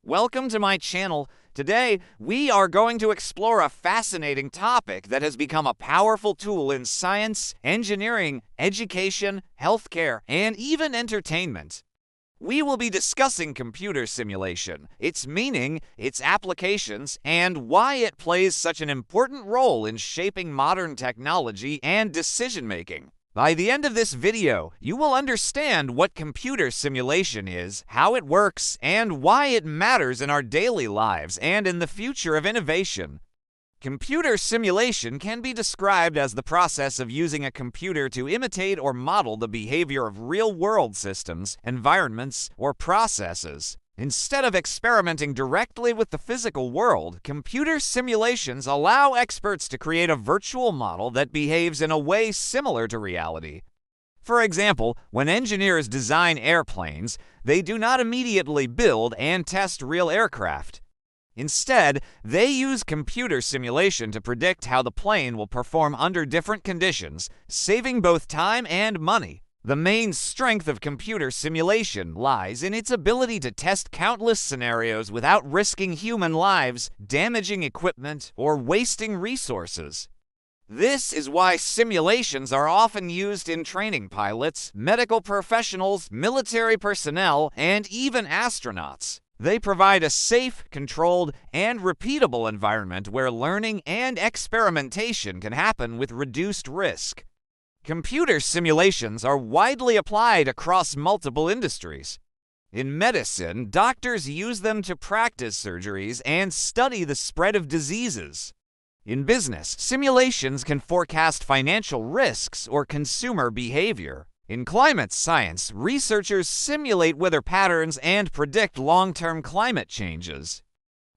Welcome to my channel. Today, we are going to explore a fascinating topic that has become a powerful tool in science, engineering, education, healthcare, and even entertainment. We will be discussing computer simulation, its meaning, its applications, and why it plays such an important role in shaping modern technology and decision-making. By the end of this video, you will understand what computer simulation is, how it works, and why it matters in our daily lives and in the future of innovation. Computer simulation can be described as the process of using a computer to imitate or model the behavior of real-world systems, environments, or processes. Instead of experimenting directly with the physical world, computer simulations allow experts to create a virtual model that behaves in a way similar to reality. For example, when engineers design airplanes, they do not immediately build and test real aircraft. Instead, they use computer simulation to predict how the plane will perform under different conditions, saving both time and money. The main strength of computer simulation lies in its ability to test countless scenarios without risking human lives, damaging equipment, or wasting resources. This is why simulations are often used in training pilots, medical professionals, military personnel, and even astronauts. They provide a safe, controlled, and repeatable environment where learning and experimentation can happen with reduced risk. Computer simulations are widely applied across multiple industries. In medicine, doctors use them to practice surgeries and study the spread of diseases. In business, simulations can forecast financial risks or consumer behavior. In climate science, researchers simulate weather patterns and predict long-term climate changes.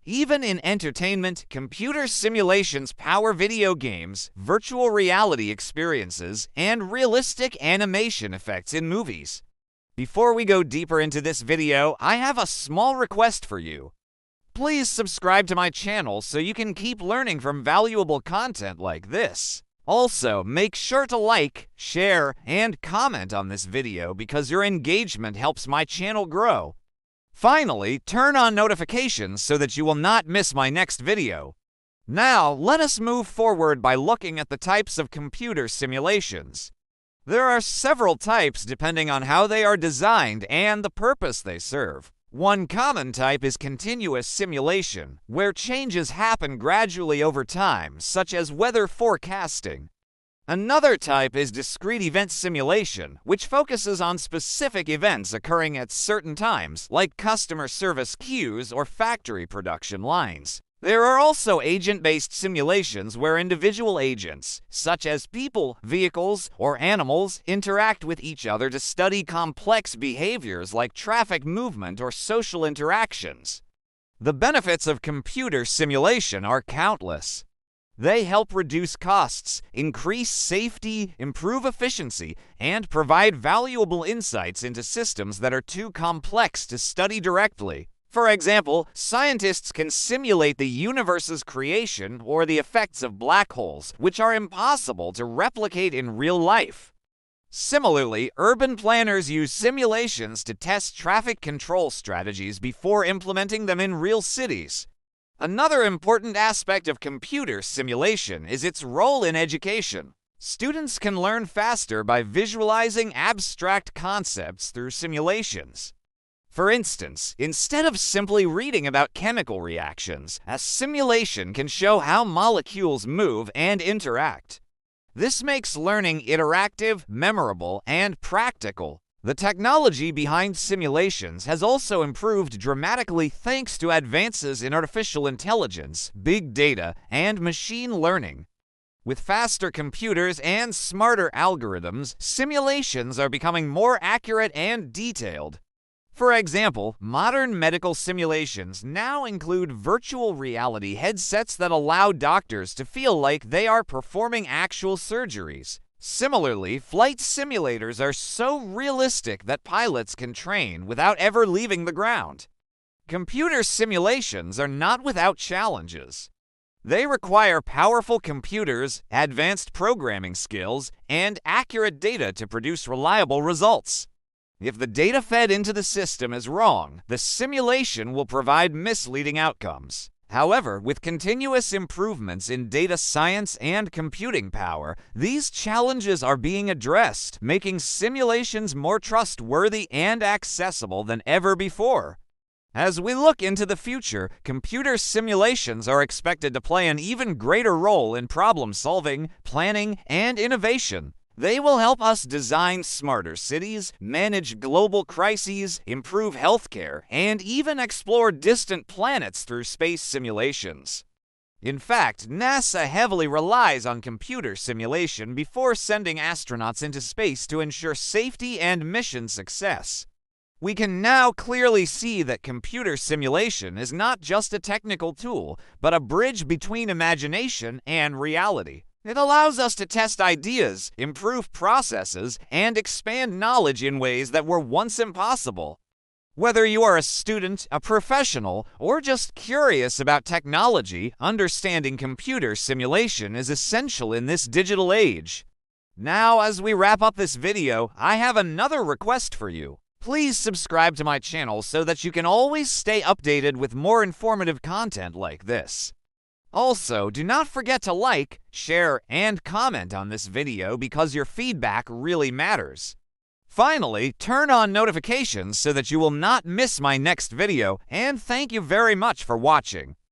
Even in entertainment, computer simulations power video games, virtual reality experiences, and realistic animation effects in movies. Before we go deeper into this video, I have a small request for you. Please subscribe to my channel so you can keep learning from valuable content like this. Also, make sure to like, share, and comment on this video because your engagement helps my channel grow. Finally, turn on notifications so that you will not miss my next video. Now, let us move forward by looking at the types of computer simulations. There are several types depending on how they are designed and the purpose they serve. One common type is continuous simulation, where changes happen gradually over time, such as weather forecasting. Another type is discrete event simulation, which focuses on specific events occurring at certain times, like customer service queues or factory production lines. There are also agent-based simulations where individual agents, such as people, vehicles, or animals, interact with each other to study complex behaviors like traffic movement or social interactions. The benefits of computer simulation are countless. They help reduce costs, increase safety, improve efficiency, and provide valuable insights into systems that are too complex to study directly. For example, scientists can simulate the universe's creation or the effects of black holes, which are impossible to replicate in real life. Similarly, urban planners use simulations to test traffic control strategies before implementing them in real cities. Another important aspect of computer simulation is its role in education. Students can learn faster by visualizing abstract concepts through simulations. For instance, instead of simply reading about chemical reactions, a simulation can show how molecules move and interact. This makes learning interactive, memorable, and practical. The technology behind simulations has also improved dramatically thanks to advances in artificial intelligence, big data, and machine learning. With faster computers and smarter algorithms, simulations are becoming more accurate and detailed. For example, modern medical simulations now include virtual reality headsets that allow doctors to feel like they are performing actual surgeries. Similarly, flight simulators are so realistic that pilots can train without ever leaving the ground. Computer simulations are not without challenges. They require powerful computers, advanced programming skills, and accurate data to produce reliable results. If the data fed into the system is wrong, the simulation will provide misleading outcomes. However, with continuous improvements in data science and computing power, these challenges are being addressed, making simulations more trustworthy and accessible than ever before. As we look into the future, computer simulations are expected to play an even greater role in problem solving, planning, and innovation. They will help us design smarter cities, manage global crises, improve healthcare, and even explore distant planets through space simulations. In fact, NASA heavily relies on computer simulation before sending astronauts into space to ensure safety and mission success. We can now clearly see that computer simulation is not just a technical tool, but a bridge between imagination and reality. It allows us to test ideas, improve processes, and expand knowledge in ways that were once impossible. Whether you are a student, a professional, or just curious about technology, understanding computer simulation is essential in this digital age. Now, as we wrap up this video, I have another request for you. Please subscribe to my channel so that you can always stay updated with more informative content like this. Also, do not forget to like, share, and comment on this video because your feedback really matters. Finally, turn on notifications so that you will not miss my next video, and thank you very much for watching.